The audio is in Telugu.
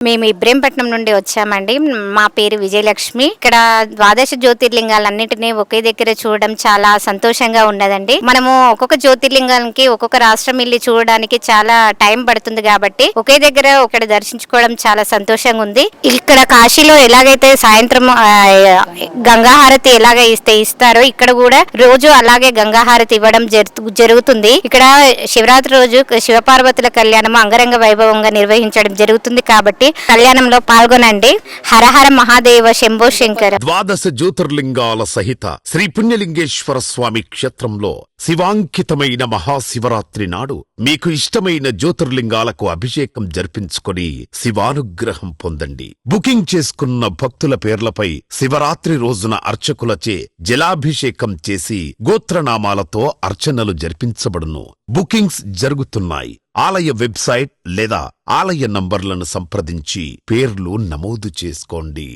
మేము ఇబ్రహీంపట్నం నుండి వచ్చామండి. మా పేరు విజయలక్ష్మి. ఇక్కడ ద్వాదశ జ్యోతిర్లింగాలన్నింటినీ ఒకే దగ్గర చూడడం చాలా సంతోషంగా ఉన్నదండి. మనము ఒక్కొక్క జ్యోతిర్లింగానికి ఒక్కొక్క రాష్ట్రం వెళ్ళి చూడడానికి చాలా టైం పడుతుంది కాబట్టి ఒకే దగ్గర ఒకటి దర్శించుకోవడం చాలా సంతోషంగా ఉంది. ఇక్కడ కాశీలో ఎలాగైతే సాయంత్రం గంగాహారతి ఇస్తారో ఇక్కడ కూడా రోజు అలాగే గంగాహారతి ఇవ్వడం జరుగుతుంది. ఇక్కడ శివరాత్రి రోజు శివపార్వతుల కళ్యాణం అంగరంగ వైభవంగా నిర్వహించడం జరుగుతుంది కాబట్టి కళ్యాణంలో పాల్గొనండి. హరహర మహాదేవ శంభో శంకర. ద్వాదశ జ్యోతిర్లింగాల సహిత శ్రీ పుణ్యలింగేశ్వర స్వామి క్షేత్రంలో శివాంకితమైన మహాశివరాత్రి నాడు మీకు ఇష్టమైన జ్యోతిర్లింగాలకు అభిషేకం జరిపించుకొని శివానుగ్రహం పొందండి. బుకింగ్ చేసుకున్న భక్తుల పేర్లపై శివరాత్రి రోజున అర్చకులచే జలాభిషేకం చేసి గోత్రనామాలతో అర్చనలు జరిపించబడును. బుకింగ్స్ జరుగుతున్నాయి. ఆలయ వెబ్సైట్ లేదా ఆలయ నంబర్లను సంప్రదించి పేర్లు నమోదు చేసుకోండి.